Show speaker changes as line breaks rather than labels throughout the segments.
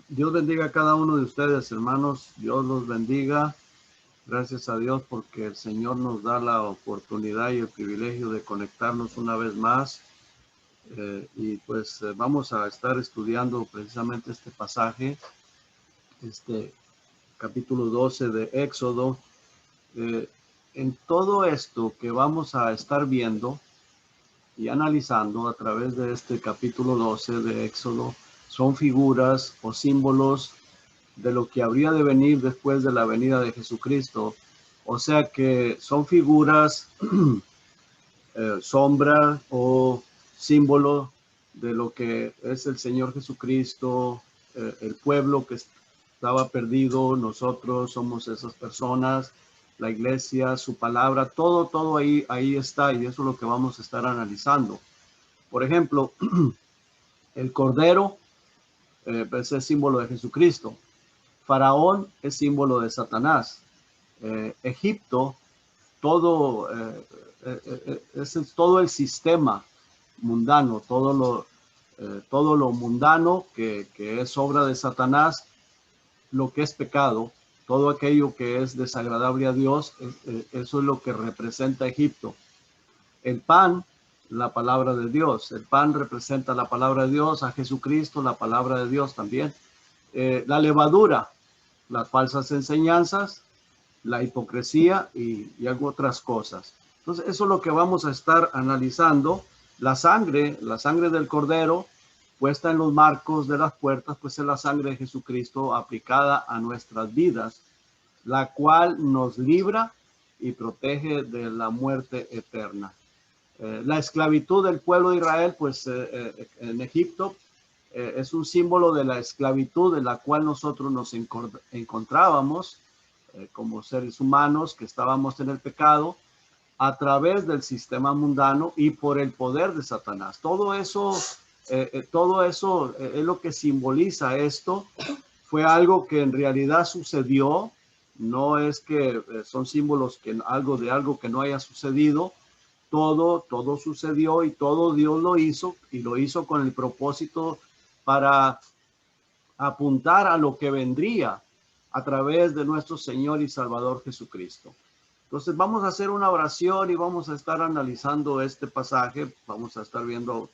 Dios bendiga a cada uno de ustedes, hermanos. Dios los bendiga. Gracias a Dios porque el Señor nos da la oportunidad y el privilegio de conectarnos una vez más. Y pues vamos a estar estudiando precisamente este pasaje, este capítulo 12 de Éxodo. En todo esto que vamos a estar viendo y analizando a través de este capítulo 12 de Éxodo, son figuras o símbolos de lo que habría de venir después de la venida de Jesucristo. O sea que son figuras, sombra o símbolo de lo que es el Señor Jesucristo, el pueblo que estaba perdido. Nosotros somos esas personas, la iglesia, su palabra, todo ahí está, y eso es lo que vamos a estar analizando. Por ejemplo, el Cordero pues es símbolo de Jesucristo. Faraón es símbolo de Satanás. Egipto, es todo el sistema mundano, todo lo mundano que es obra de Satanás, lo que es pecado, todo aquello que es desagradable a Dios, eso es lo que representa Egipto. El pan, la palabra de Dios. El pan representa la palabra de Dios, a Jesucristo, la palabra de Dios también. La levadura, las falsas enseñanzas, la hipocresía y otras cosas. Entonces, eso es lo que vamos a estar analizando. La sangre del Cordero puesta en los marcos de las puertas, pues es la sangre de Jesucristo aplicada a nuestras vidas, la cual nos libra y protege de la muerte eterna. La esclavitud del pueblo de Israel, pues en Egipto, es un símbolo de la esclavitud en la cual nosotros nos encontrábamos como seres humanos que estábamos en el pecado a través del sistema mundano y por el poder de Satanás. Todo eso es lo que simboliza esto. Fue algo que en realidad sucedió. No es que son símbolos que algo que no haya sucedido. Todo sucedió y todo Dios lo hizo, y lo hizo con el propósito para apuntar a lo que vendría a través de nuestro Señor y Salvador Jesucristo. Entonces vamos a hacer una oración y vamos a estar analizando este pasaje. Vamos a estar viendo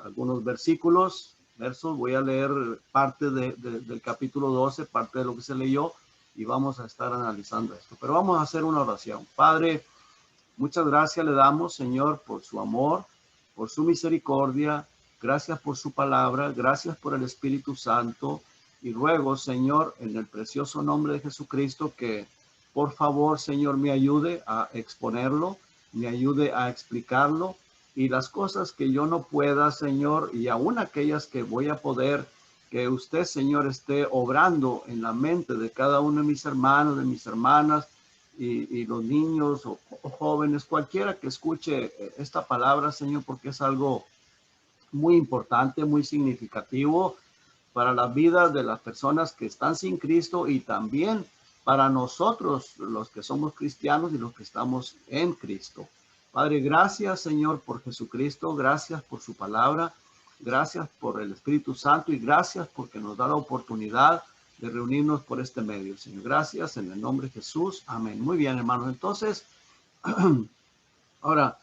algunos versos. Voy a leer parte del capítulo 12, parte de lo que se leyó, y vamos a estar analizando esto. Pero vamos a hacer una oración. Padre, muchas gracias le damos, Señor, por su amor, por su misericordia. Gracias por su palabra. Gracias por el Espíritu Santo. Y ruego, Señor, en el precioso nombre de Jesucristo, que por favor, Señor, me ayude a exponerlo, me ayude a explicarlo. Y las cosas que yo no pueda, Señor, y aún aquellas que voy a poder, que usted, Señor, esté obrando en la mente de cada uno de mis hermanos, de mis hermanas, y los niños o jóvenes, cualquiera que escuche esta palabra, Señor, porque es algo muy importante, muy significativo para la vida de las personas que están sin Cristo, y también para nosotros, los que somos cristianos y los que estamos en Cristo. Padre, gracias, Señor, por Jesucristo. Gracias por su palabra. Gracias por el Espíritu Santo, y gracias porque nos da la oportunidad de reunirnos por este medio, Señor. Gracias en el nombre de Jesús. Amén. Muy bien, hermanos. Entonces, ahora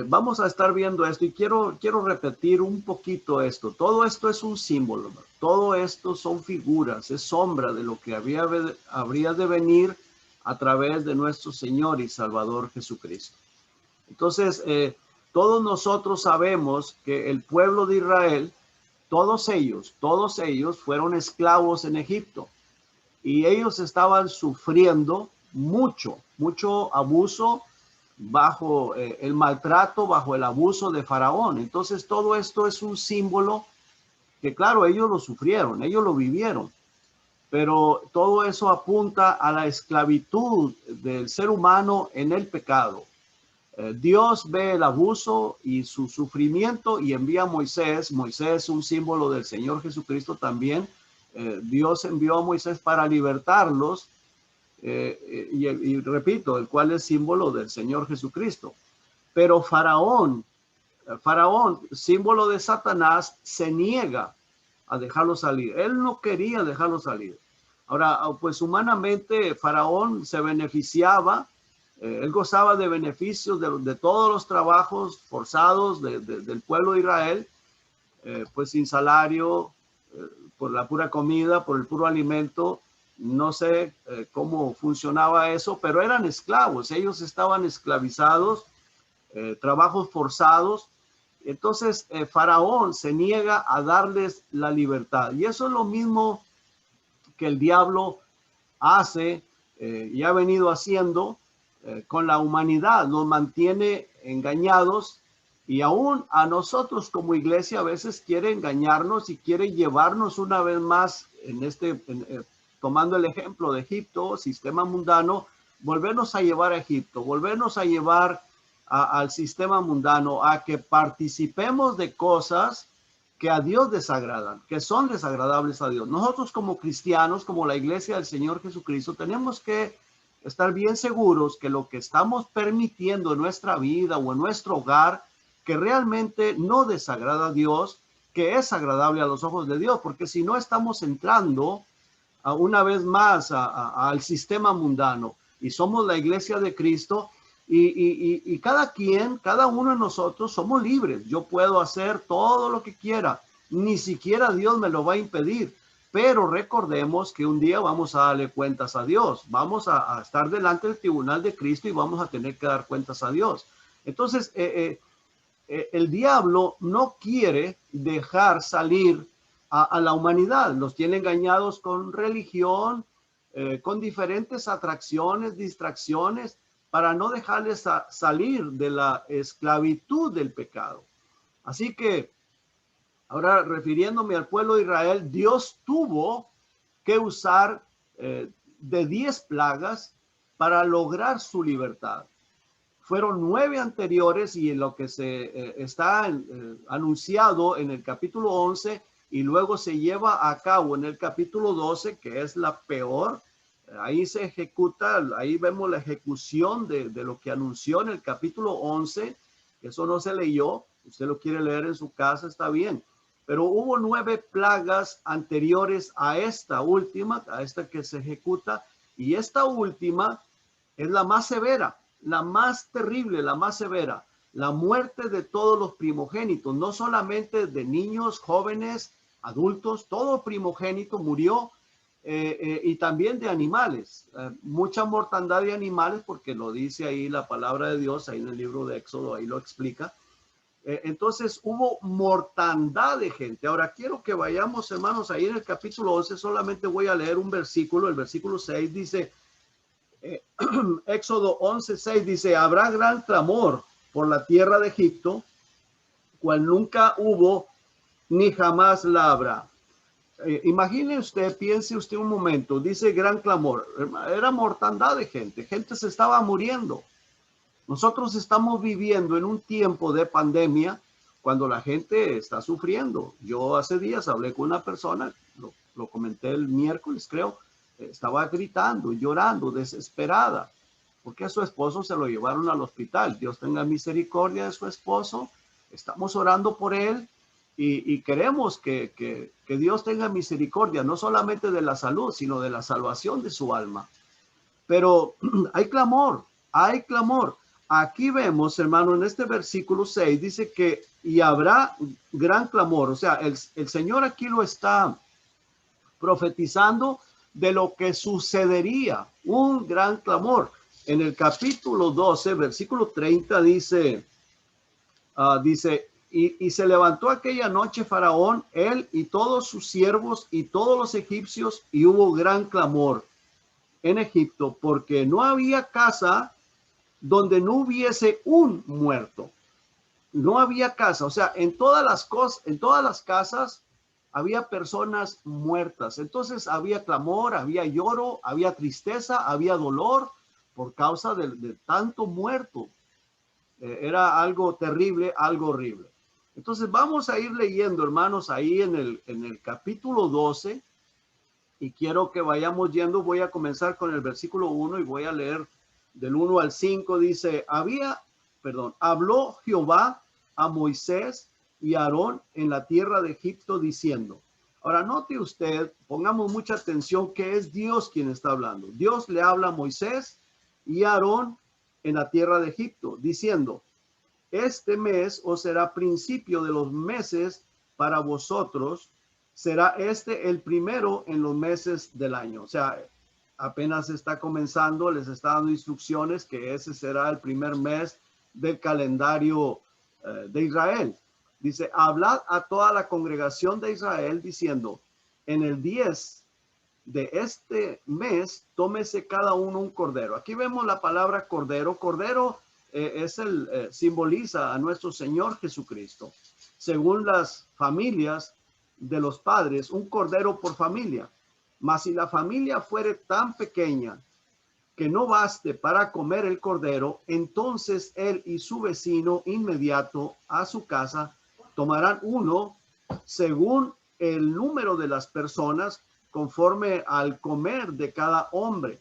vamos a estar viendo esto, y quiero repetir un poquito esto. Todo esto es un símbolo, ¿no? Todo esto son figuras, es sombra de lo que habría de venir a través de nuestro Señor y Salvador Jesucristo. Entonces, todos nosotros sabemos que el pueblo de Israel, todos ellos fueron esclavos en Egipto, y ellos estaban sufriendo mucho abuso bajo el maltrato, bajo el abuso de Faraón. Entonces todo esto es un símbolo que, claro, ellos lo sufrieron, ellos lo vivieron, pero todo eso apunta a la esclavitud del ser humano en el pecado. Dios ve el abuso y su sufrimiento y envía a Moisés. Moisés es un símbolo del Señor Jesucristo también. Dios envió a Moisés para libertarlos, y repito, el cual es símbolo del Señor Jesucristo. Pero Faraón, símbolo de Satanás, se niega a dejarlo salir. Él no quería dejarlo salir. Ahora, pues humanamente Faraón se beneficiaba, él gozaba de beneficios de todos los trabajos forzados del pueblo de Israel, pues sin salario, por la pura comida, por el puro alimento. No sé cómo funcionaba eso, pero eran esclavos, ellos estaban esclavizados, trabajos forzados. Entonces Faraón se niega a darles la libertad. Y eso es lo mismo que el diablo hace y ha venido haciendo con la humanidad. Nos mantiene engañados, y aún a nosotros como iglesia a veces quiere engañarnos y quiere llevarnos una vez más tomando el ejemplo de Egipto, sistema mundano, volvernos a llevar a Egipto, volvernos a llevar al sistema mundano, a que participemos de cosas que a Dios desagradan, que son desagradables a Dios. Nosotros como cristianos, como la iglesia del Señor Jesucristo, tenemos que estar bien seguros que lo que estamos permitiendo en nuestra vida o en nuestro hogar, que realmente no desagrada a Dios, que es agradable a los ojos de Dios, porque si no estamos entrando una vez más al sistema mundano, y somos la iglesia de Cristo, y cada uno de nosotros somos libres. Yo puedo hacer todo lo que quiera, ni siquiera Dios me lo va a impedir, pero recordemos que un día vamos a darle cuentas a Dios, vamos a estar delante del tribunal de Cristo y vamos a tener que dar cuentas a Dios. Entonces, el diablo no quiere dejar salir a la humanidad. Los tiene engañados con religión, con diferentes atracciones, distracciones, para no dejarles salir de la esclavitud del pecado. Así que, ahora refiriéndome al pueblo de Israel, Dios tuvo que usar de 10 plagas para lograr su libertad. Fueron 9 anteriores, y en lo que se está anunciado en el capítulo 11 y luego se lleva a cabo en el capítulo 12, que es la peor. Ahí se ejecuta, ahí vemos la ejecución de lo que anunció en el capítulo 11. Eso no se leyó, usted lo quiere leer en su casa, está bien. Pero hubo 9 plagas anteriores a esta última, a esta que se ejecuta, y esta última es la más severa, la más terrible, la más severa, la muerte de todos los primogénitos, no solamente de niños, jóvenes, adultos, todo primogénito murió, y también de animales, mucha mortandad de animales, porque lo dice ahí la palabra de Dios, ahí en el libro de Éxodo, ahí lo explica. Entonces hubo mortandad de gente. Ahora quiero que vayamos, hermanos, ahí en el capítulo 11, solamente voy a leer un versículo, el versículo 6 dice, Éxodo 11:6 dice, habrá gran clamor por la tierra de Egipto, cual nunca hubo ni jamás la habrá. Imagine usted, piense usted un momento, dice gran clamor, era mortandad de gente, gente se estaba muriendo. Nosotros estamos viviendo en un tiempo de pandemia cuando la gente está sufriendo. Yo hace días hablé con una persona, lo comenté el miércoles creo, estaba gritando, llorando, desesperada, porque a su esposo se lo llevaron al hospital. Dios tenga misericordia de su esposo. Estamos orando por él y queremos que Dios tenga misericordia, no solamente de la salud, sino de la salvación de su alma. Pero hay clamor, hay clamor. Aquí vemos, hermano, en este versículo 6, dice que y habrá gran clamor. O sea, el Señor aquí lo está profetizando de lo que sucedería, un gran clamor. En el capítulo 12, versículo 30 dice, y se levantó aquella noche Faraón, él y todos sus siervos y todos los egipcios, y hubo gran clamor en Egipto, porque no había casa donde no hubiese un muerto. No había casa, o sea, en todas las casas había personas muertas. Entonces había clamor, había lloro, había tristeza, había dolor por causa de tanto muerto. Era algo terrible, algo horrible. Entonces vamos a ir leyendo, hermanos, ahí en el capítulo 12, y quiero que vayamos yendo. Voy a comenzar con el versículo 1 y voy a leer del 1 al 5. Dice, habló Jehová a Moisés y a Aarón en la tierra de Egipto diciendo, Ahora, note usted, pongamos mucha atención que es Dios quien está hablando. Dios le habla a Moisés y a Aarón en la tierra de Egipto, diciendo, este mes os será principio de los meses para vosotros, será este el primero en los meses del año. O sea, apenas está comenzando, les está dando instrucciones que ese será el primer mes del calendario de Israel. Dice, hablad a toda la congregación de Israel diciendo, en el 10 de este mes, tómese cada uno un cordero. Aquí vemos la palabra cordero. Cordero simboliza a nuestro Señor Jesucristo. Según las familias de los padres, un cordero por familia. Mas si la familia fuere tan pequeña que no baste para comer el cordero, entonces él y su vecino inmediato a su casa tomarán uno según el número de las personas, conforme al comer de cada hombre.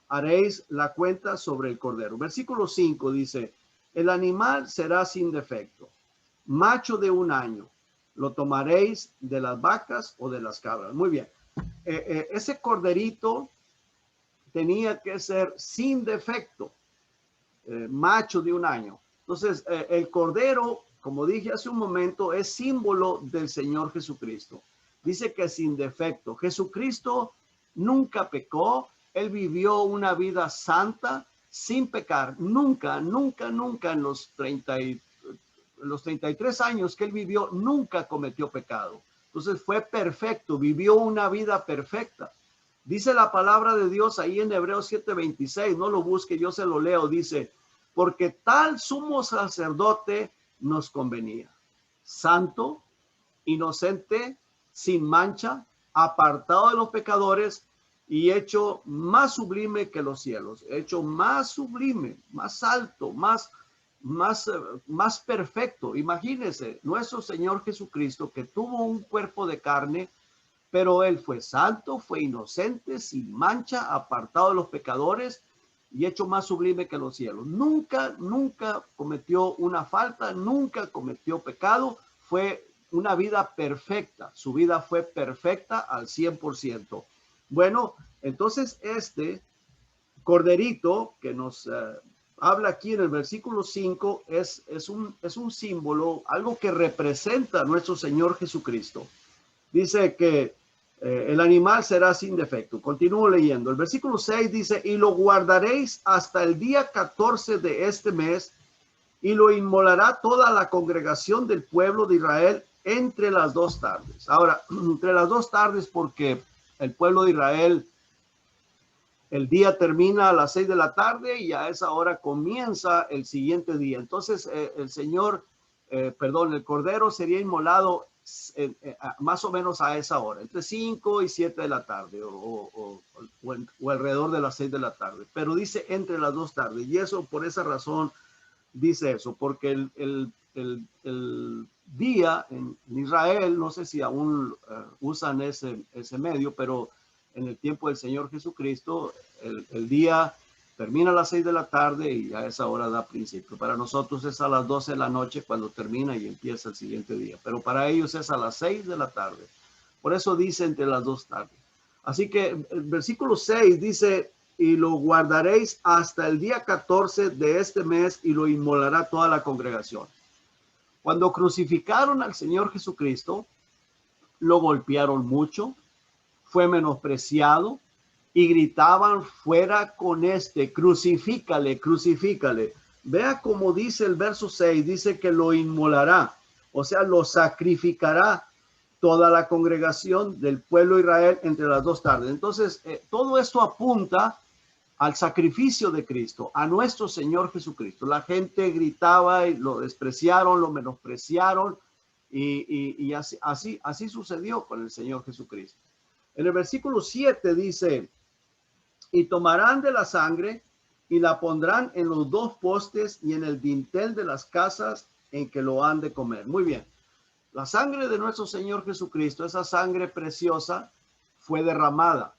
Haréis la cuenta sobre el cordero. Versículo 5 dice, el animal será sin defecto, macho de 1 año. Lo tomaréis de las vacas o de las cabras. Muy bien. Ese corderito tenía que ser sin defecto, macho de 1 año. Entonces, el cordero, como dije hace un momento, es símbolo del Señor Jesucristo. Dice que sin defecto. Jesucristo nunca pecó. Él vivió una vida santa sin pecar. Nunca, nunca, nunca en los 33 años que él vivió, nunca cometió pecado. Entonces fue perfecto, vivió una vida perfecta. Dice la palabra de Dios ahí en Hebreos 7:26, no lo busque, yo se lo leo, dice, porque tal sumo sacerdote nos convenía, santo, inocente, sin mancha, apartado de los pecadores y hecho más sublime que los cielos, hecho más sublime, más alto, más perfecto. Imagínense, nuestro Señor Jesucristo, que tuvo un cuerpo de carne, pero él fue santo, fue inocente, sin mancha, apartado de los pecadores y hecho más sublime que los cielos. Nunca, nunca cometió una falta, nunca cometió pecado. Fue una vida perfecta. Su vida fue perfecta al 100%. Bueno, entonces este corderito que nos habla aquí en el versículo 5 es un símbolo, algo que representa a nuestro Señor Jesucristo. Dice que el animal será sin defecto. Continúo leyendo. El versículo 6 dice, y lo guardaréis hasta el día 14 de este mes, y lo inmolará toda la congregación del pueblo de Israel entre las 2 tardes. Ahora, entre las 2 tardes porque el pueblo de Israel, el día termina a las 6 de la tarde y a esa hora comienza el siguiente día. Entonces, el cordero sería inmolado más o menos a esa hora, entre 5 y 7 de la tarde o alrededor de las 6 de la tarde. Pero dice entre las 2 tardes y eso por esa razón dice eso, porque el día en Israel, no sé si aún usan ese medio, pero en el tiempo del Señor Jesucristo, el día termina a las 6 de la tarde y a esa hora da principio. Para nosotros es a las 12 de la noche cuando termina y empieza el siguiente día. Pero para ellos es a las 6 de la tarde. Por eso dice entre las 2 tardes. Así que el versículo 6 dice, y lo guardaréis hasta el día 14 de este mes y lo inmolará toda la congregación. Cuando crucificaron al Señor Jesucristo, lo golpearon mucho, fue menospreciado, y gritaban fuera con este, crucifícale, crucifícale. Vea cómo dice el verso 6, dice que lo inmolará, o sea, lo sacrificará toda la congregación del pueblo de Israel entre las 2 tardes. Entonces, todo esto apunta al sacrificio de Cristo, a nuestro Señor Jesucristo. La gente gritaba y lo despreciaron, lo menospreciaron y así sucedió con el Señor Jesucristo. En el versículo 7 dice, y tomarán de la sangre y la pondrán en los 2 postes y en el dintel de las casas en que lo han de comer. Muy bien. La sangre de nuestro Señor Jesucristo, esa sangre preciosa, fue derramada.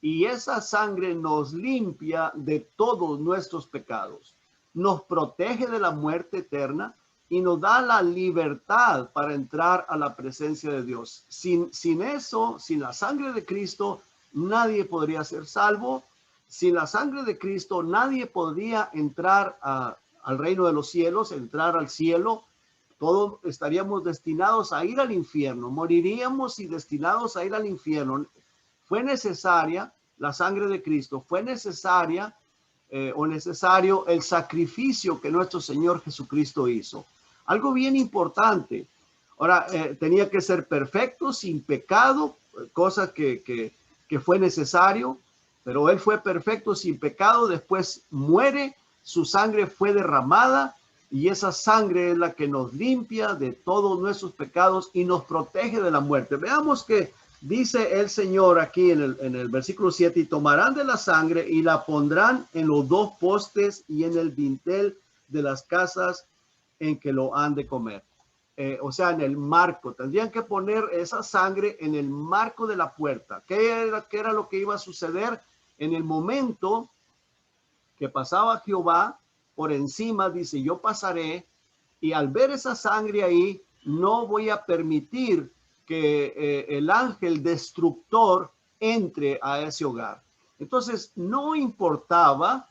Y esa sangre nos limpia de todos nuestros pecados. Nos protege de la muerte eterna y nos da la libertad para entrar a la presencia de Dios. Sin eso, sin la sangre de Cristo, nadie podría ser salvo. Sin la sangre de Cristo, nadie podría entrar al reino de los cielos, entrar al cielo. Todos estaríamos destinados a ir al infierno, moriríamos y destinados a ir al infierno. Fue necesaria la sangre de Cristo, fue necesario el sacrificio que nuestro Señor Jesucristo hizo. Algo bien importante. Ahora, tenía que ser perfecto, sin pecado, cosa que fue necesario, pero Él fue perfecto, sin pecado, después muere, su sangre fue derramada, y esa sangre es la que nos limpia de todos nuestros pecados y nos protege de la muerte. Veamos que dice el Señor aquí en el versículo 7, y tomarán de la sangre y la pondrán en los dos postes y en el dintel de las casas en que lo han de comer. O sea, en el marco. Tendrían que poner esa sangre en el marco de la puerta. ¿Qué era lo que iba a suceder? En el momento que pasaba Jehová por encima, dice, yo pasaré, y al ver esa sangre ahí, no voy a permitir que el ángel destructor entre a ese hogar. Entonces, no importaba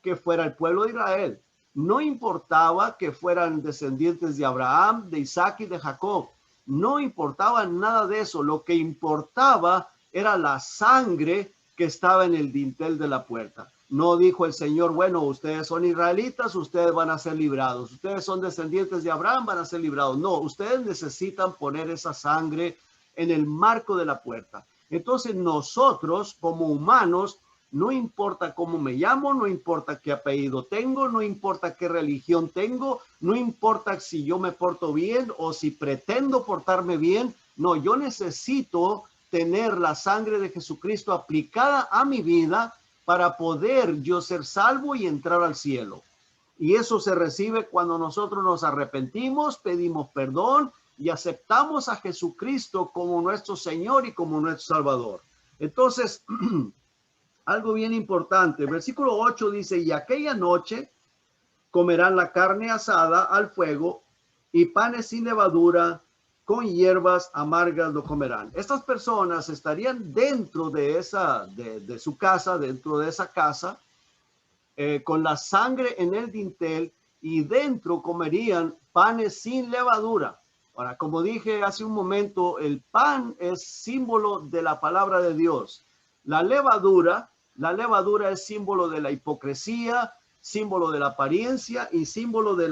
que fuera el pueblo de Israel, no importaba que fueran descendientes de Abraham, de Isaac y de Jacob, no importaba nada de eso. Lo que importaba era la sangre que estaba en el dintel de la puerta. No dijo el Señor, bueno, ustedes son israelitas, ustedes van a ser librados. Ustedes son descendientes de Abraham, van a ser librados. No, ustedes necesitan poner esa sangre en el marco de la puerta. Entonces nosotros como humanos, no importa cómo me llamo, no importa qué apellido tengo, no importa qué religión tengo, no importa si yo me porto bien o si pretendo portarme bien. No, yo necesito tener la sangre de Jesucristo aplicada a mi vida para poder yo ser salvo y entrar al cielo. Y eso se recibe cuando nosotros nos arrepentimos, pedimos perdón y aceptamos a Jesucristo como nuestro Señor y como nuestro Salvador. Entonces, algo bien importante, versículo 8 dice, y aquella noche comerán la carne asada al fuego y panes sin levadura, con hierbas amargas lo comerán. Estas personas estarían dentro de su casa, dentro de esa casa, con la sangre en el dintel, y dentro comerían panes sin levadura. Ahora, como dije hace un momento, el pan es símbolo de la palabra de Dios. La levadura es símbolo de la hipocresía, símbolo de la apariencia y símbolo de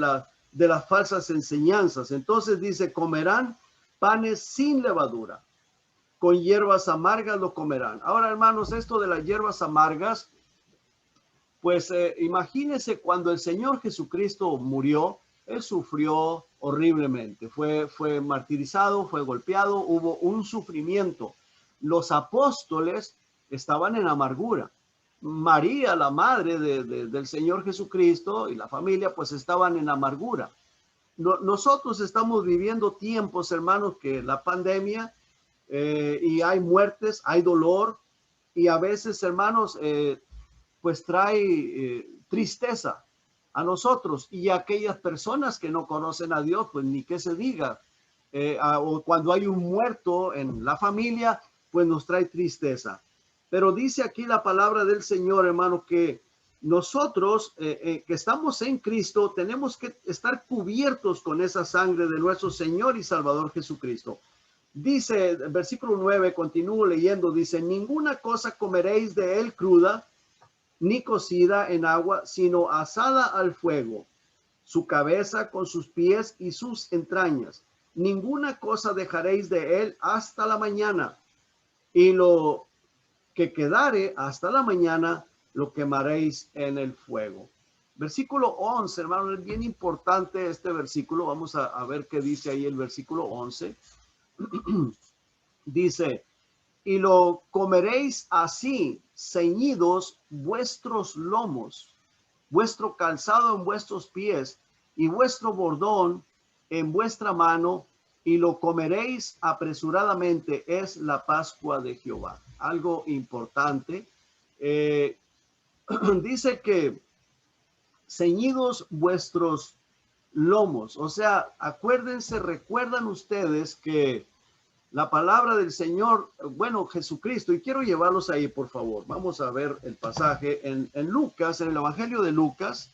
las falsas enseñanzas. Entonces dice, comerán panes sin levadura, con hierbas amargas lo comerán. Ahora, hermanos, esto de las hierbas amargas, pues imagínense cuando el Señor Jesucristo murió, Él sufrió horriblemente, fue martirizado, fue golpeado, hubo un sufrimiento. Los apóstoles estaban en amargura. María, la madre del Señor Jesucristo, y la familia, pues estaban en amargura. Nosotros estamos viviendo tiempos, hermanos, que la pandemia, y hay muertes, hay dolor, y a veces, hermanos, pues trae tristeza a nosotros y a aquellas personas que no conocen a Dios, pues ni que se diga. O cuando hay un muerto en la familia, pues nos trae tristeza. Pero dice aquí la palabra del Señor, hermano, que nosotros que estamos en Cristo tenemos que estar cubiertos con esa sangre de nuestro Señor y Salvador Jesucristo. Dice el versículo 9, continúo leyendo, dice, ninguna cosa comeréis de él cruda, ni cocida en agua, sino asada al fuego, su cabeza con sus pies y sus entrañas. Ninguna cosa dejaréis de él hasta la mañana, y lo que quedare hasta la mañana lo quemaréis en el fuego. Versículo 11, hermano, es bien importante este versículo. Vamos a ver qué dice ahí el versículo 11. Dice, y lo comeréis así, ceñidos vuestros lomos, vuestro calzado en vuestros pies y vuestro bordón en vuestra mano, y lo comeréis apresuradamente. Es la Pascua de Jehová. Algo importante. Dice que ceñidos vuestros lomos. O sea, acuérdense, recuerdan ustedes que la palabra del Señor, bueno, Jesucristo, y quiero llevarlos ahí, por favor. Vamos a ver el pasaje en Lucas, en el Evangelio de Lucas.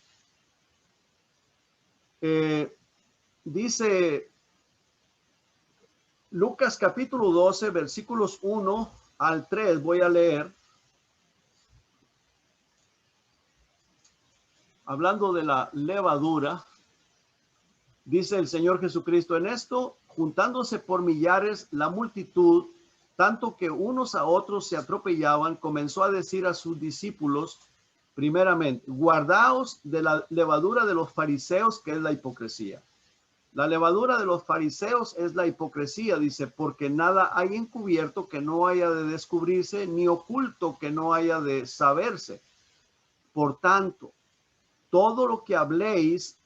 Dice Lucas capítulo 12, versículos 1 al 3, voy a leer. Hablando de la levadura, dice el Señor Jesucristo: en esto, juntándose por millares la multitud, tanto que unos a otros se atropellaban, comenzó a decir a sus discípulos, primeramente, guardaos de la levadura de los fariseos, que es la hipocresía. La levadura de los fariseos es la hipocresía, dice, porque nada hay encubierto que no haya de descubrirse, ni oculto que no haya de saberse. Por tanto, todo lo que habéis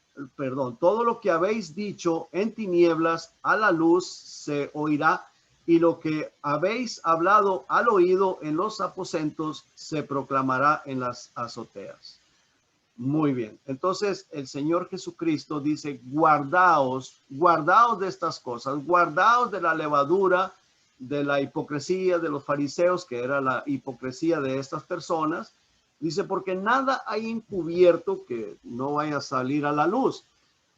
dicho en tinieblas, a la luz se oirá, y lo que habéis hablado al oído en los aposentos se proclamará en las azoteas. Muy bien. Entonces el Señor Jesucristo dice, guardaos de estas cosas, guardaos de la levadura, de la hipocresía de los fariseos, que era la hipocresía de estas personas. Dice, porque nada hay encubierto que no vaya a salir a la luz.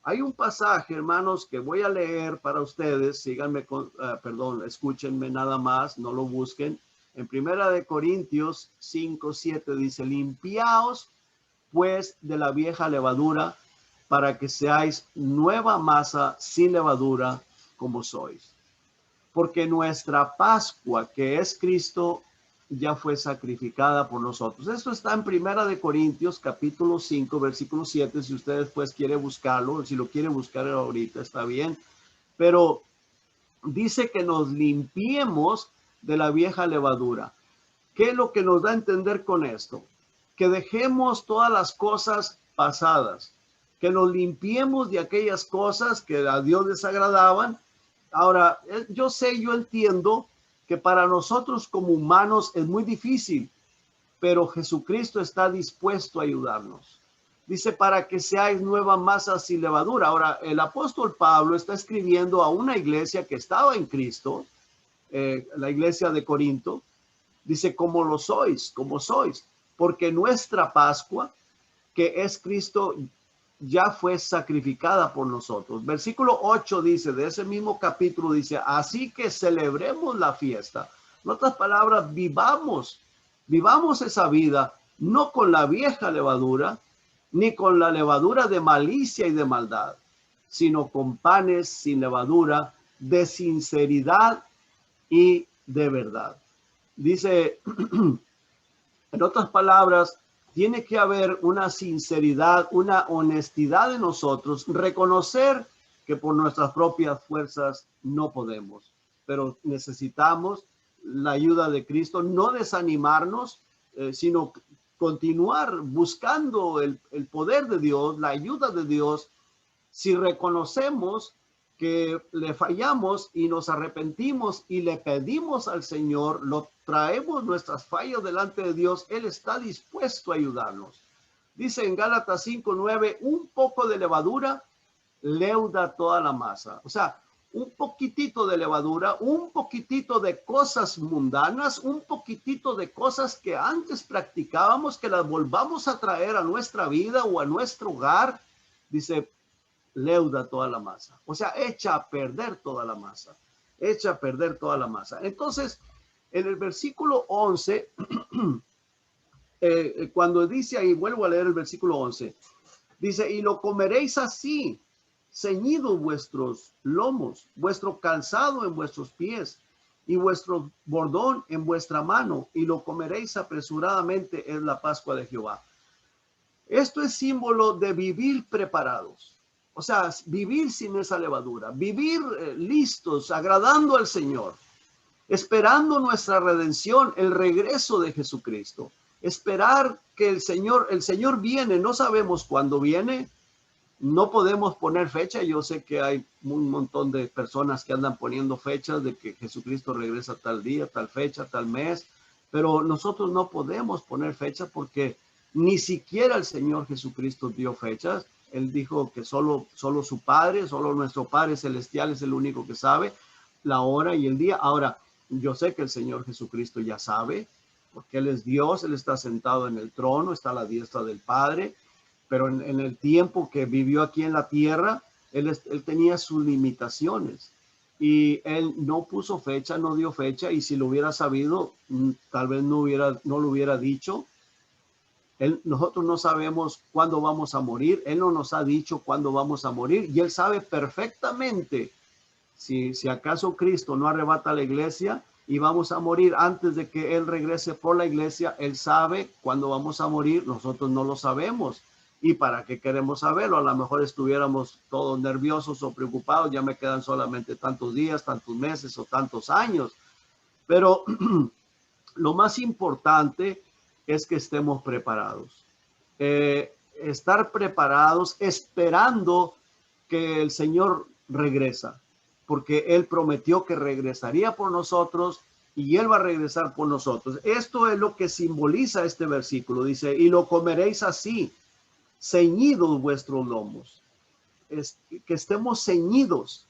Hay un pasaje, hermanos, que voy a leer para ustedes. Síganme, escúchenme nada más, no lo busquen. En 1 Corintios 5:7 dice, limpiaos pues de la vieja levadura, para que seáis nueva masa sin levadura como sois. Porque nuestra Pascua, que es Cristo, ya fue sacrificada por nosotros. Esto está en 1 Corintios capítulo 5, versículo 7. Si ustedes pues quieren buscarlo, si lo quieren buscar ahorita, está bien. Pero dice que nos limpiemos de la vieja levadura. ¿Qué es lo que nos da a entender con esto? Que dejemos todas las cosas pasadas, que nos limpiemos de aquellas cosas que a Dios les agradaban. Ahora, yo entiendo que para nosotros como humanos es muy difícil, pero Jesucristo está dispuesto a ayudarnos. Dice, para que seáis nueva masa sin levadura. Ahora, el apóstol Pablo está escribiendo a una iglesia que estaba en Cristo, la iglesia de Corinto. Dice, como sois, porque nuestra Pascua, que es Cristo, ya fue sacrificada por nosotros. Versículo 8 dice, de ese mismo capítulo dice, así que celebremos la fiesta. En otras palabras, vivamos esa vida, no con la vieja levadura, ni con la levadura de malicia y de maldad, sino con panes sin levadura, de sinceridad y de verdad. Dice, en otras palabras, tiene que haber una sinceridad, una honestidad en nosotros, reconocer que por nuestras propias fuerzas no podemos, pero necesitamos la ayuda de Cristo, no desanimarnos, sino continuar buscando el poder de Dios, la ayuda de Dios. Si reconocemos que le fallamos y nos arrepentimos y le pedimos al Señor, lo traemos nuestras fallas delante de Dios, Él está dispuesto a ayudarnos. Dice en Gálatas 5:9, un poco de levadura leuda toda la masa. O sea, un poquitito de levadura, un poquitito de cosas mundanas, un poquitito de cosas que antes practicábamos, que las volvamos a traer a nuestra vida o a nuestro hogar. Dice, leuda toda la masa. O sea, echa a perder toda la masa. Echa a perder toda la masa. Entonces, en el versículo 11, cuando dice ahí, vuelvo a leer el versículo 11, dice, y lo comeréis así, ceñidos vuestros lomos, vuestro calzado en vuestros pies y vuestro bordón en vuestra mano, y lo comeréis apresuradamente, en la Pascua de Jehová. Esto es símbolo de vivir preparados. O sea, vivir sin esa levadura, vivir listos, agradando al Señor, esperando nuestra redención, el regreso de Jesucristo, esperar que el Señor viene, no sabemos cuándo viene, no podemos poner fecha. Yo sé que hay un montón de personas que andan poniendo fechas de que Jesucristo regresa tal día, tal fecha, tal mes, pero nosotros no podemos poner fecha porque ni siquiera el Señor Jesucristo dio fechas. Él dijo que solo su Padre, solo nuestro Padre Celestial es el único que sabe la hora y el día. Ahora, yo sé que el Señor Jesucristo ya sabe, porque Él es Dios, Él está sentado en el trono, está a la diestra del Padre, pero en el tiempo que vivió aquí en la tierra, él tenía sus limitaciones y Él no puso fecha, no dio fecha, y si lo hubiera sabido, tal vez no lo hubiera dicho. Nosotros no sabemos cuándo vamos a morir. Él no nos ha dicho cuándo vamos a morir, y Él sabe perfectamente si acaso Cristo no arrebata la iglesia y vamos a morir antes de que Él regrese por la iglesia. Él sabe cuándo vamos a morir, nosotros no lo sabemos. ¿Y para qué queremos saberlo? A lo mejor estuviéramos todos nerviosos o preocupados, ya me quedan solamente tantos días, tantos meses o tantos años. Pero lo más importante es que estemos preparados. Estar preparados esperando que el Señor regresa, porque Él prometió que regresaría por nosotros y Él va a regresar por nosotros. Esto es lo que simboliza este versículo. Dice, y lo comeréis así, ceñidos vuestros lomos. Que estemos ceñidos.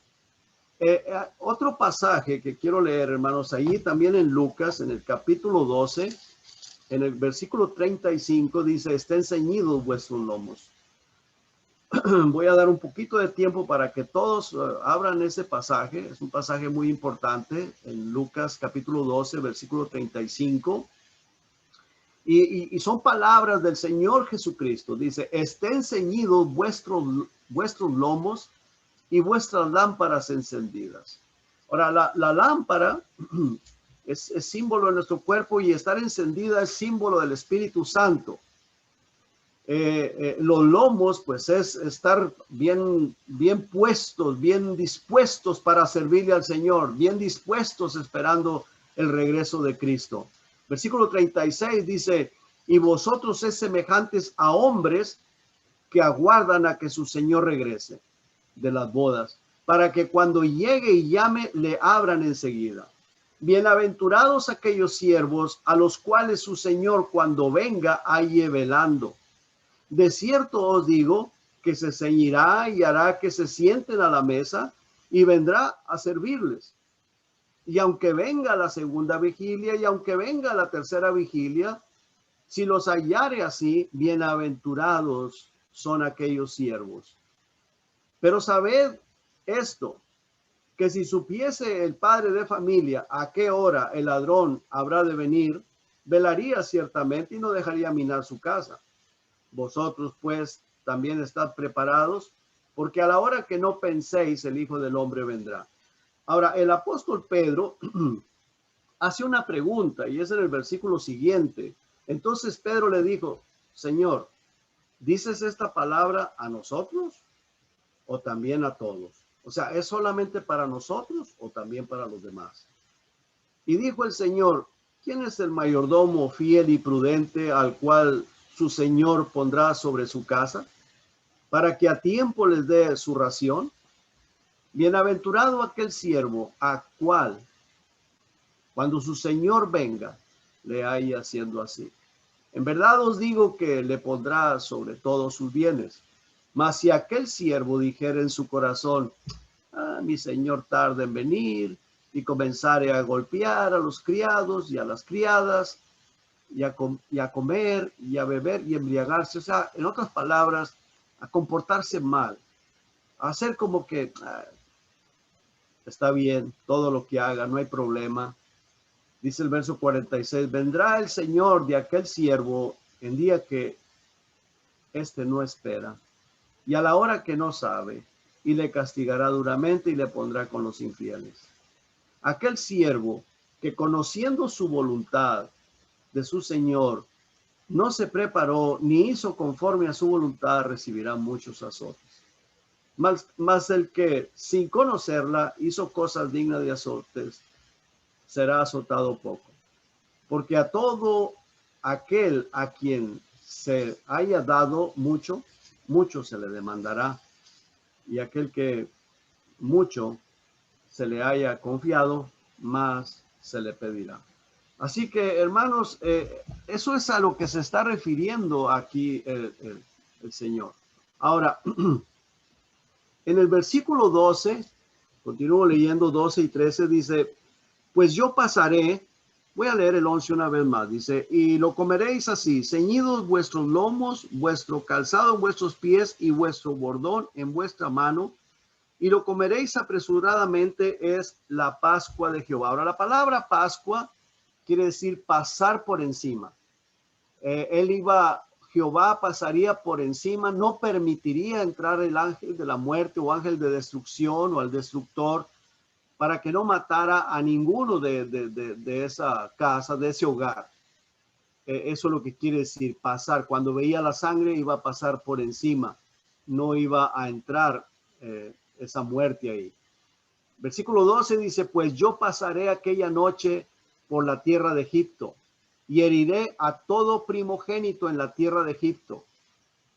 Otro pasaje que quiero leer, hermanos, allí también en Lucas, en el capítulo 12, en el versículo 35, dice, estén ceñidos vuestros lomos. Voy a dar un poquito de tiempo para que todos abran ese pasaje. Es un pasaje muy importante en Lucas capítulo 12, versículo 35. Y son palabras del Señor Jesucristo. Dice, estén ceñidos vuestros lomos y vuestras lámparas encendidas. Ahora, la lámpara es símbolo de nuestro cuerpo, y estar encendida es símbolo del Espíritu Santo. Los lomos, pues, es estar bien puestos, bien dispuestos para servirle al Señor, bien dispuestos esperando el regreso de Cristo. Versículo 36 dice, y vosotros es semejantes a hombres que aguardan a que su Señor regrese de las bodas, para que cuando llegue y llame, le abran enseguida. Bienaventurados aquellos siervos a los cuales su Señor cuando venga halle velando. De cierto os digo que se ceñirá y hará que se sienten a la mesa y vendrá a servirles. Y aunque venga la segunda vigilia y aunque venga la tercera vigilia, si los hallare así, bienaventurados son aquellos siervos. Pero sabed esto, que si supiese el padre de familia a qué hora el ladrón habrá de venir, velaría ciertamente y no dejaría minar su casa. Vosotros pues también estad preparados, porque a la hora que no penséis el Hijo del Hombre vendrá. Ahora, el apóstol Pedro hace una pregunta, y es en el versículo siguiente. Entonces Pedro le dijo, Señor, ¿dices esta palabra a nosotros o también a todos? O sea, ¿es solamente para nosotros o también para los demás? Y dijo el Señor, ¿quién es el mayordomo fiel y prudente al cual su Señor pondrá sobre su casa, para que a tiempo les dé su ración? Bienaventurado aquel siervo a cual, cuando su Señor venga, le haya haciendo así. En verdad os digo que le pondrá sobre todos sus bienes. Mas si aquel siervo dijera en su corazón, mi Señor tarda en venir, y comenzare a golpear a los criados y a las criadas, y a comer y a beber y embriagarse, o sea, en otras palabras, a comportarse mal, a hacer como que está bien todo lo que haga, no hay problema. Dice el verso 46, vendrá el Señor de aquel siervo en día que éste no espera y a la hora que no sabe, y le castigará duramente y le pondrá con los infieles. Aquel siervo que, conociendo su voluntad de su Señor, no se preparó ni hizo conforme a su voluntad, recibirá muchos azotes. Mas el que, sin conocerla, hizo cosas dignas de azotes, será azotado poco. Porque a todo aquel a quien se haya dado mucho, mucho se le demandará. Y aquel que mucho se le haya confiado, más se le pedirá. Así que, hermanos, eso es a lo que se está refiriendo aquí el Señor. Ahora, en el versículo 12, continúo leyendo 12 y 13, dice, pues yo pasaré, voy a leer el 11 una vez más, dice, y lo comeréis así, ceñidos vuestros lomos, vuestro calzado en vuestros pies y vuestro bordón en vuestra mano, y lo comeréis apresuradamente, es la Pascua de Jehová. Ahora, la palabra Pascua quiere decir pasar por encima. Jehová pasaría por encima, no permitiría entrar el ángel de la muerte o ángel de destrucción o al destructor para que no matara a ninguno de esa casa, de ese hogar. Eso es lo que quiere decir pasar. Cuando veía la sangre iba a pasar por encima, no iba a entrar esa muerte ahí. Versículo 12 dice, pues yo pasaré aquella noche por la tierra de Egipto y heriré a todo primogénito en la tierra de Egipto,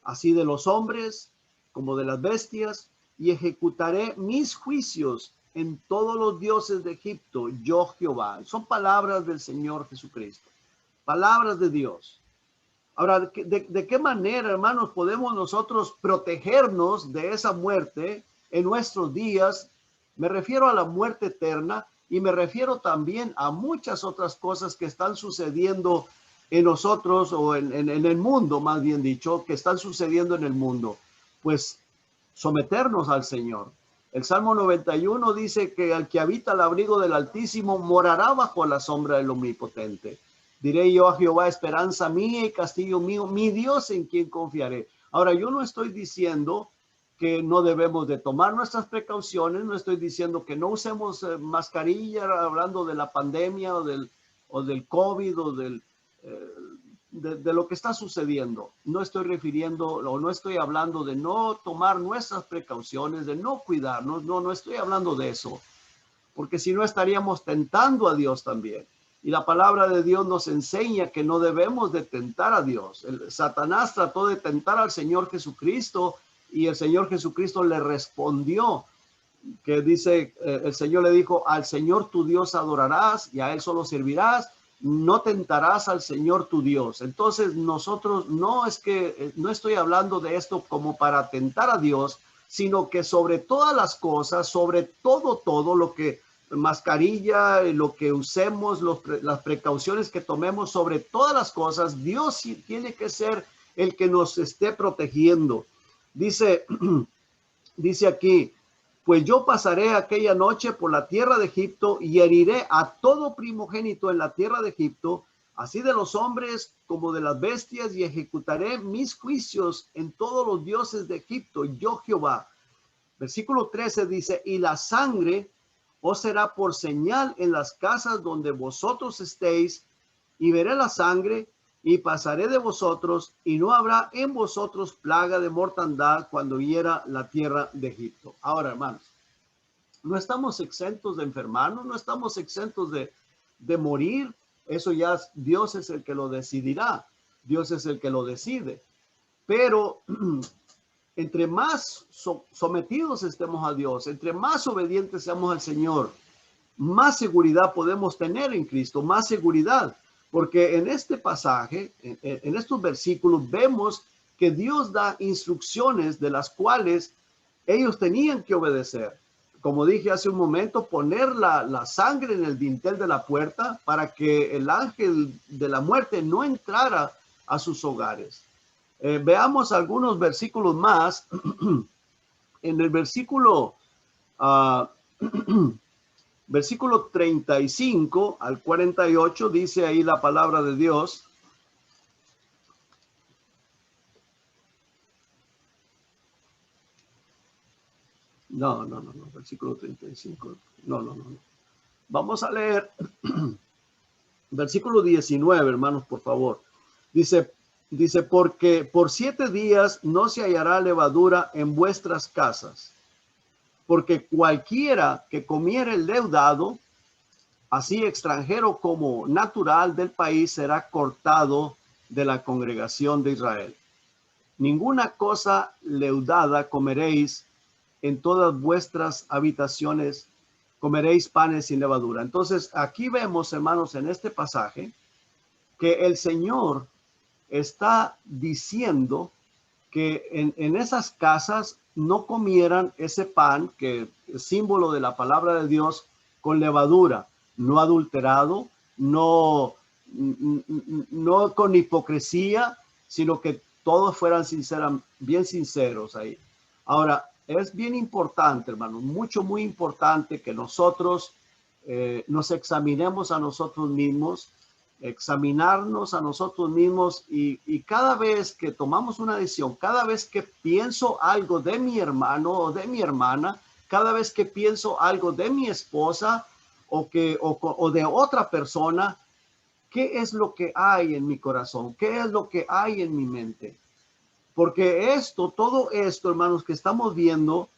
así de los hombres como de las bestias, y ejecutaré mis juicios en todos los dioses de Egipto, yo Jehová. Son palabras del Señor Jesucristo, palabras de Dios. Ahora, ¿de qué manera, hermanos, podemos nosotros protegernos de esa muerte en nuestros días? Me refiero a la muerte eterna y me refiero también a muchas otras cosas que están sucediendo en nosotros o en el mundo, más bien dicho, que están sucediendo en el mundo. Pues someternos al Señor. El Salmo 91 dice que al que habita al abrigo del Altísimo morará bajo la sombra del Omnipotente. Diré yo a Jehová, esperanza mía y castillo mío, mi Dios en quien confiaré. Ahora, yo no estoy diciendo que no debemos de tomar nuestras precauciones, no estoy diciendo que no usemos mascarilla, hablando de la pandemia o del COVID o de lo que está sucediendo. No estoy refiriendo o no estoy hablando de no tomar nuestras precauciones, de no cuidarnos, no estoy hablando de eso, porque si no estaríamos tentando a Dios también. Y la palabra de Dios nos enseña que no debemos de tentar a Dios. Satanás trató de tentar al Señor Jesucristo y el Señor Jesucristo le respondió, que dice, el Señor le dijo, al Señor tu Dios adorarás y a él solo servirás, no tentarás al Señor tu Dios. Entonces nosotros no estoy hablando de esto como para tentar a Dios, sino que sobre todas las cosas, sobre todo lo que mascarilla, lo que usemos, las precauciones que tomemos, sobre todas las cosas, Dios tiene que ser el que nos esté protegiendo. Dice aquí, pues yo pasaré aquella noche por la tierra de Egipto y heriré a todo primogénito en la tierra de Egipto, así de los hombres como de las bestias, y ejecutaré mis juicios en todos los dioses de Egipto, yo Jehová. Versículo 13 dice, y la sangre os será por señal en las casas donde vosotros estéis, y veré la sangre y pasaré de vosotros, y no habrá en vosotros plaga de mortandad cuando hiera la tierra de Egipto. Ahora, hermanos, no estamos exentos de enfermarnos, no estamos exentos de morir. Eso ya Dios es el que lo decidirá. Dios es el que lo decide. Pero entre más sometidos estemos a Dios, entre más obedientes seamos al Señor, más seguridad podemos tener en Cristo, más seguridad. Porque en este pasaje, en estos versículos, vemos que Dios da instrucciones de las cuales ellos tenían que obedecer. Como dije hace un momento, poner la sangre en el dintel de la puerta para que el ángel de la muerte no entrara a sus hogares. Veamos algunos versículos más. En el versículo versículo 35 al 48 dice ahí la palabra de Dios. No, versículo 35. No. Vamos a leer versículo 19, hermanos, por favor. Dice, porque por 7 días no se hallará levadura en vuestras casas, porque cualquiera que comiere el leudado, así extranjero como natural del país, será cortado de la congregación de Israel. Ninguna cosa leudada comeréis, en todas vuestras habitaciones comeréis panes sin levadura. Entonces, aquí vemos, hermanos, en este pasaje, que el Señor está diciendo que en esas casas no comieran ese pan, que es símbolo de la palabra de Dios, con levadura, no adulterado, no con hipocresía, sino que todos fueran bien sinceros ahí. Ahora, es bien importante, hermano, muy importante que nosotros nos examinemos a nosotros mismos, examinarnos a nosotros mismos y cada vez que tomamos una decisión, cada vez que pienso algo de mi hermano o de mi hermana, cada vez que pienso algo de mi esposa o de otra persona, ¿qué es lo que hay en mi corazón? ¿Qué es lo que hay en mi mente? Porque todo esto, hermanos, que estamos viendo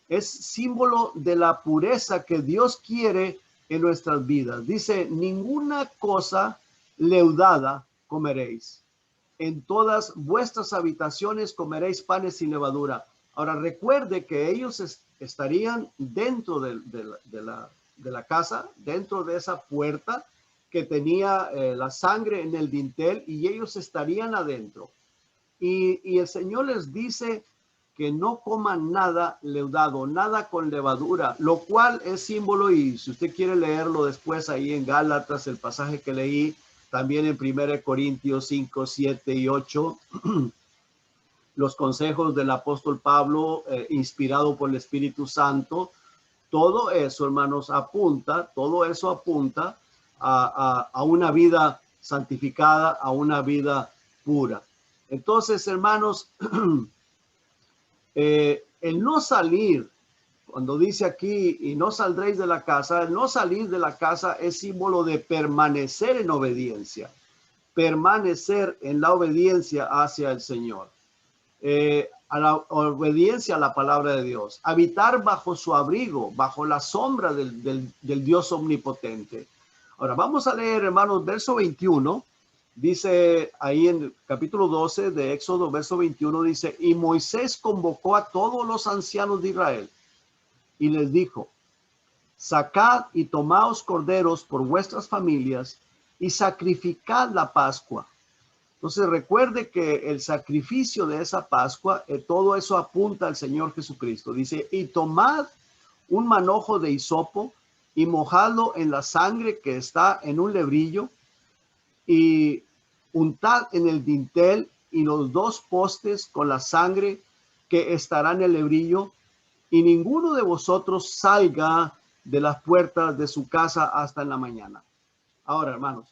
es símbolo de la pureza que Dios quiere en nuestras vidas. Dice, ninguna cosa leudada comeréis. En todas vuestras habitaciones comeréis panes sin levadura. Ahora recuerde que ellos estarían dentro de la casa, dentro de esa puerta que tenía la sangre en el dintel, y ellos estarían adentro. Y el Señor les dice que no coman nada leudado, nada con levadura, lo cual es símbolo, y si usted quiere leerlo después ahí en Gálatas, el pasaje que leí, también en 1 Corintios 5, 7 y 8, los consejos del apóstol Pablo, inspirado por el Espíritu Santo, todo eso, hermanos, todo eso apunta a una vida santificada, a una vida pura. Entonces, hermanos, el no salir, cuando dice aquí, y no saldréis de la casa, el no salir de la casa es símbolo de permanecer en obediencia, permanecer en la obediencia hacia el Señor, a la obediencia a la palabra de Dios, habitar bajo su abrigo, bajo la sombra del Dios omnipotente. Ahora vamos a leer, hermanos, verso 21. Dice ahí en el capítulo 12 de Éxodo, verso 21, dice, y Moisés convocó a todos los ancianos de Israel y les dijo, sacad y tomaos corderos por vuestras familias y sacrificad la Pascua. Entonces recuerde que el sacrificio de esa Pascua, todo eso apunta al Señor Jesucristo. Dice, y tomad un manojo de hisopo y mojadlo en la sangre que está en un lebrillo, y untad en el dintel y los dos postes con la sangre que estará en el lebrillo, y ninguno de vosotros salga de las puertas de su casa hasta en la mañana. Ahora, hermanos,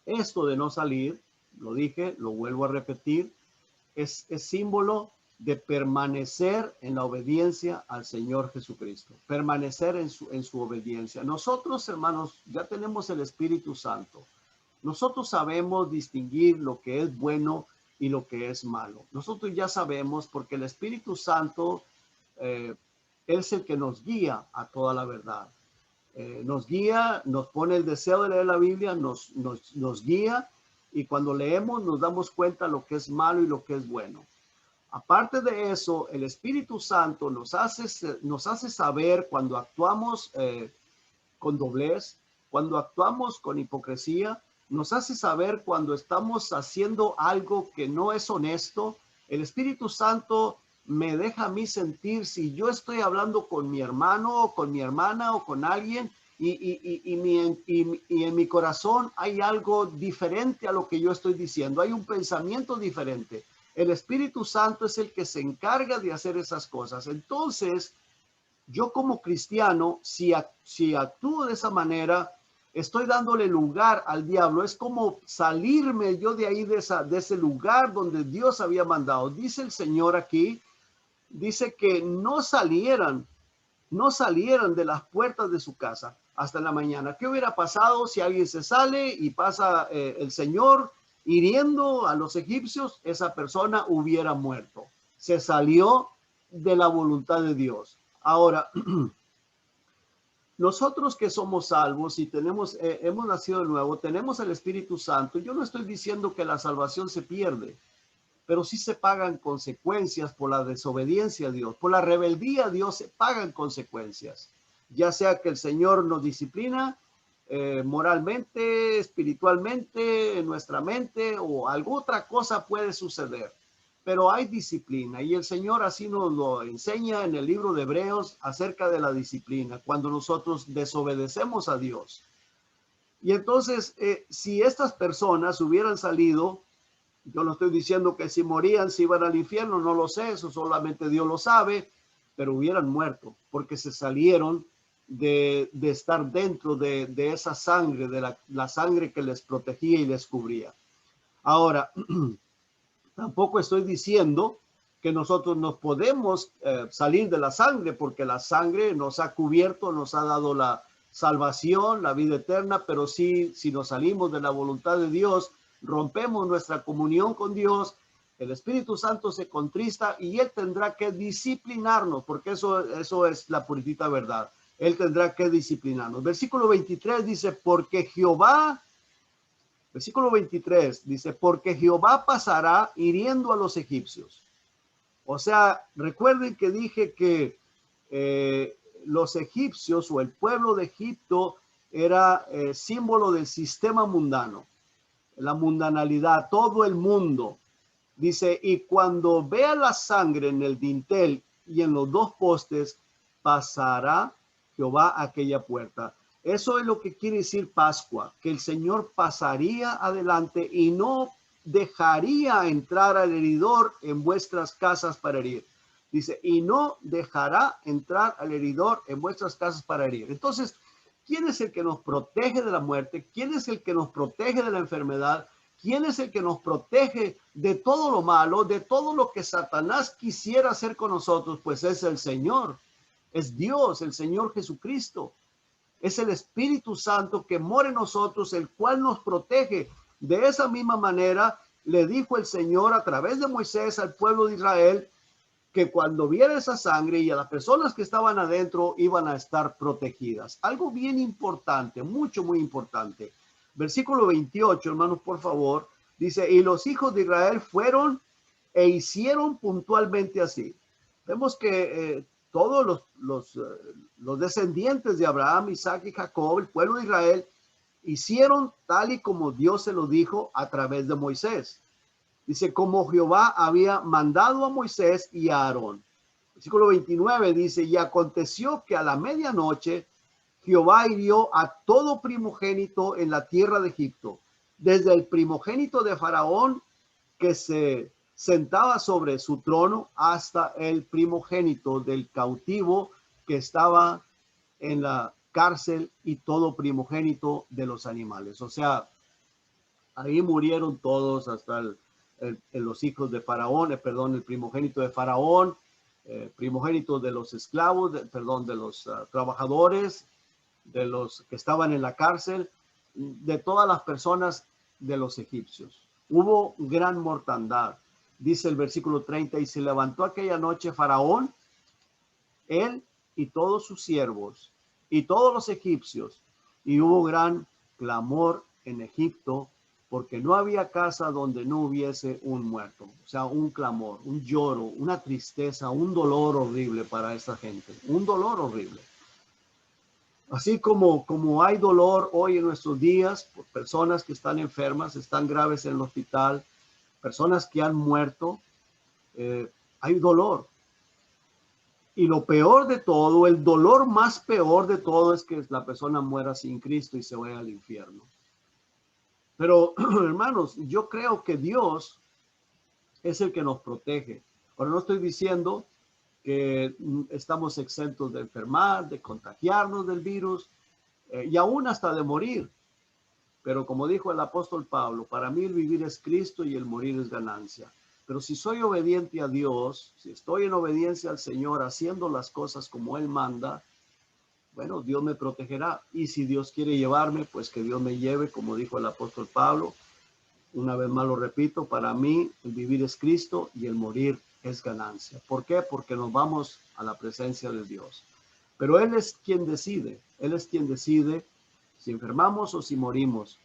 esto de no salir, lo dije, lo vuelvo a repetir, es símbolo de permanecer en la obediencia al Señor Jesucristo, permanecer en su obediencia. Nosotros, hermanos, ya tenemos el Espíritu Santo. Nosotros sabemos distinguir lo que es bueno y lo que es malo. Nosotros ya sabemos, porque el Espíritu Santo es el que nos guía a toda la verdad. Nos guía, nos pone el deseo de leer la Biblia, nos guía, y cuando leemos nos damos cuenta lo que es malo y lo que es bueno. Aparte de eso, el Espíritu Santo nos hace saber cuando actuamos con doblez, cuando actuamos con hipocresía, nos hace saber cuando estamos haciendo algo que no es honesto. El Espíritu Santo me deja a mí sentir si yo estoy hablando con mi hermano o con mi hermana o con alguien y en mi corazón hay algo diferente a lo que yo estoy diciendo. Hay un pensamiento diferente. El Espíritu Santo es el que se encarga de hacer esas cosas. Entonces, yo como cristiano, si actúo de esa manera, estoy dándole lugar al diablo. Es como salirme yo de ahí, de ese lugar donde Dios había mandado. Dice el Señor aquí, dice que no salieran de las puertas de su casa hasta la mañana. ¿Qué hubiera pasado si alguien se sale y pasa el Señor hiriendo a los egipcios? Esa persona hubiera muerto. Se salió de la voluntad de Dios. Ahora, nosotros que somos salvos y hemos nacido de nuevo, tenemos el Espíritu Santo. Yo no estoy diciendo que la salvación se pierde, pero sí se pagan consecuencias por la desobediencia a Dios, por la rebeldía a Dios se pagan consecuencias. Ya sea que el Señor nos disciplina moralmente, espiritualmente, en nuestra mente, o alguna otra cosa puede suceder. pero hay disciplina y el Señor así nos lo enseña en el libro de Hebreos acerca de la disciplina, cuando nosotros desobedecemos a Dios. Y entonces, si estas personas hubieran salido, yo no estoy diciendo que si morían, si iban al infierno, no lo sé, eso solamente Dios lo sabe, pero hubieran muerto porque se salieron de estar dentro de esa sangre, de la sangre que les protegía y les cubría. Ahora, tampoco estoy diciendo que nosotros nos podemos salir de la sangre, porque la sangre nos ha cubierto, nos ha dado la salvación, la vida eterna, pero sí, si nos salimos de la voluntad de Dios, rompemos nuestra comunión con Dios, el Espíritu Santo se contrista y Él tendrá que disciplinarnos, porque eso es la puritita verdad. Él tendrá que disciplinarnos. Versículo 23 dice, porque Jehová... Versículo 23 dice, porque Jehová pasará hiriendo a los egipcios. O sea, recuerden que dije que los egipcios o el pueblo de Egipto era símbolo del sistema mundano, la mundanalidad, todo el mundo. Dice, y cuando vea la sangre en el dintel y en los dos postes, pasará Jehová a aquella puerta. Eso es lo que quiere decir Pascua, que el Señor pasaría adelante y no dejaría entrar al heridor en vuestras casas para herir. Dice, y no dejará entrar al heridor en vuestras casas para herir. Entonces, ¿quién es el que nos protege de la muerte? ¿Quién es el que nos protege de la enfermedad? ¿Quién es el que nos protege de todo lo malo, de todo lo que Satanás quisiera hacer con nosotros? Pues es el Señor, es Dios, el Señor Jesucristo. Es el Espíritu Santo que mora en nosotros, el cual nos protege. De esa misma manera le dijo el Señor a través de Moisés al pueblo de Israel que cuando viera esa sangre y a las personas que estaban adentro iban a estar protegidas. Algo bien importante, muy importante. Versículo 28, hermanos, por favor, dice, y los hijos de Israel fueron e hicieron puntualmente así. Vemos que todos los descendientes de Abraham, Isaac y Jacob, el pueblo de Israel, hicieron tal y como Dios se lo dijo a través de Moisés. Dice, como Jehová había mandado a Moisés y a Aarón. Versículo 29 dice, y aconteció que a la medianoche Jehová hirió a todo primogénito en la tierra de Egipto, desde el primogénito de Faraón que se sentaba sobre su trono hasta el primogénito del cautivo que estaba en la cárcel y todo primogénito de los animales. O sea, ahí murieron todos hasta los hijos de Faraón, el primogénito de Faraón, primogénito de los esclavos, de los trabajadores, de los que estaban en la cárcel, de todas las personas de los egipcios. Hubo gran mortandad. Dice el versículo 30, y se levantó aquella noche Faraón, él y todos sus siervos, y todos los egipcios, y hubo gran clamor en Egipto, porque no había casa donde no hubiese un muerto. O sea, un clamor, un lloro, una tristeza, un dolor horrible para esa gente, un dolor horrible. Así como hay dolor hoy en nuestros días por personas que están enfermas, están graves en el hospital, personas que han muerto, hay dolor. Y lo peor de todo, el dolor más peor de todo es que la persona muera sin Cristo y se vaya al infierno. Pero, hermanos, yo creo que Dios es el que nos protege. Ahora, no estoy diciendo que estamos exentos de enfermar, de contagiarnos del virus y aún hasta de morir. Pero como dijo el apóstol Pablo, para mí el vivir es Cristo y el morir es ganancia. Pero si soy obediente a Dios, si estoy en obediencia al Señor, haciendo las cosas como Él manda, bueno, Dios me protegerá. Y si Dios quiere llevarme, pues que Dios me lleve, como dijo el apóstol Pablo. Una vez más lo repito, para mí el vivir es Cristo y el morir es ganancia. ¿Por qué? Porque nos vamos a la presencia de Dios. Pero Él es quien decide. Él es quien decide si enfermamos o si morimos.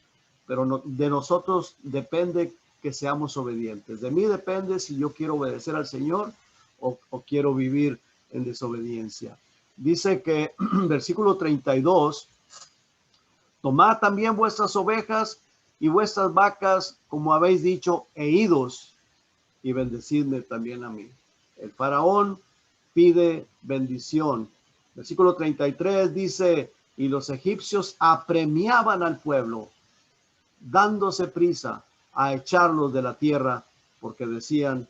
Pero no, de nosotros depende que seamos obedientes. De mí depende si yo quiero obedecer al Señor o quiero vivir en desobediencia. Dice que, versículo 32, tomad también vuestras ovejas y vuestras vacas, como habéis dicho, e idos. y bendecidme también a mí. El faraón pide bendición. Versículo 33 dice, y los egipcios apremiaban al pueblo, dándose prisa a echarlos de la tierra, porque decían,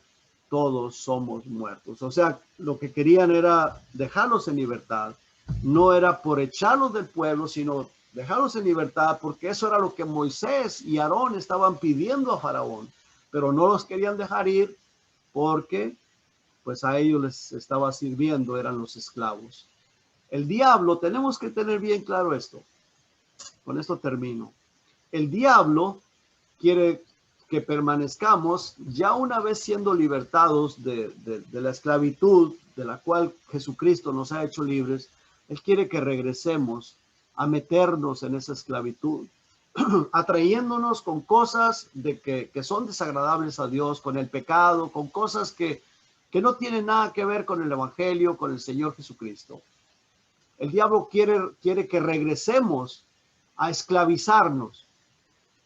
todos somos muertos. O sea, lo que querían era dejarlos en libertad. No era por echarlos del pueblo, sino dejarlos en libertad, porque eso era lo que Moisés y Aarón estaban pidiendo a Faraón, pero no los querían dejar ir porque pues a ellos les estaba sirviendo, eran los esclavos. El diablo, tenemos que tener bien claro esto. Con esto termino. El diablo quiere que permanezcamos ya una vez siendo libertados de la esclavitud de la cual Jesucristo nos ha hecho libres. Él quiere que regresemos a meternos en esa esclavitud, atrayéndonos con cosas que son desagradables a Dios, con el pecado, con cosas que no tienen nada que ver con el Evangelio, con el Señor Jesucristo. El diablo quiere que regresemos a esclavizarnos.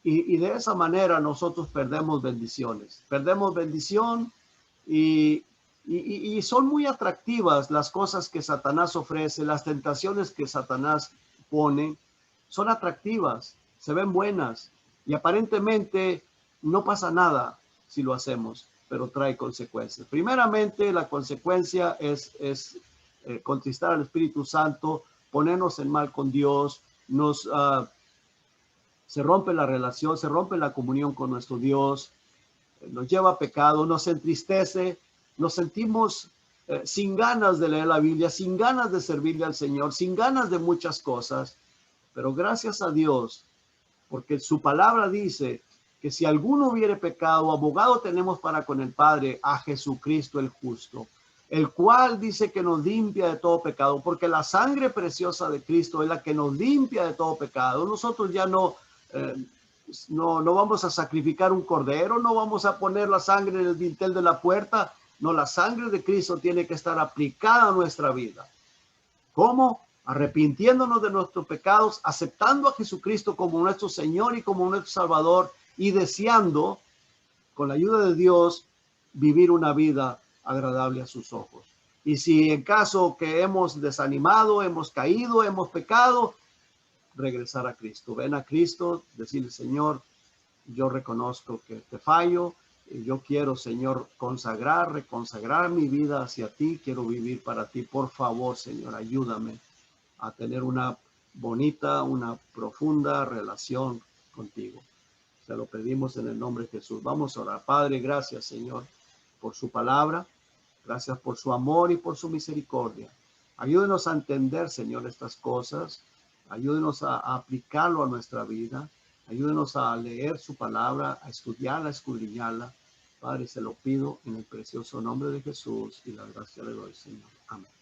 Y de esa manera nosotros perdemos bendiciones. Perdemos bendición y son muy atractivas las cosas que Satanás ofrece, las tentaciones que Satanás pone, son atractivas, se ven buenas y aparentemente no pasa nada si lo hacemos, pero trae consecuencias. Primeramente, la consecuencia es contristar al Espíritu Santo, ponernos en mal con Dios, se rompe la relación, se rompe la comunión con nuestro Dios, nos lleva a pecado, nos entristece, nos sentimos sin ganas de leer la Biblia, sin ganas de servirle al Señor, sin ganas de muchas cosas, pero gracias a Dios, porque su palabra dice que si alguno hubiere pecado, abogado tenemos para con el Padre, a Jesucristo el justo, el cual dice que nos limpia de todo pecado, porque la sangre preciosa de Cristo es la que nos limpia de todo pecado. Nosotros ya no vamos a sacrificar un cordero, no vamos a poner la sangre en el dintel de la puerta. No, la sangre de Cristo tiene que estar aplicada a nuestra vida. ¿Cómo? Arrepintiéndonos de nuestros pecados, aceptando a Jesucristo como nuestro Señor y como nuestro Salvador y deseando, con la ayuda de Dios, vivir una vida agradable a sus ojos. Y si en caso que hemos desanimado, hemos caído, hemos pecado, regresar a Cristo. Ven a Cristo, decirle, Señor, yo reconozco que te fallo, y yo quiero, Señor, reconsagrar mi vida hacia ti, quiero vivir para ti. Por favor, Señor, ayúdame a tener una bonita, una profunda relación contigo. Te lo pedimos en el nombre de Jesús. Vamos a orar. Padre, gracias, Señor, por su palabra. Gracias por su amor y por su misericordia. Ayúdenos a entender, Señor, estas cosas. Ayúdenos a aplicarlo a nuestra vida. Ayúdenos a leer su palabra, a estudiarla, a escudriñarla. Padre, se lo pido en el precioso nombre de Jesús y la gracia le doy, Señor. Amén.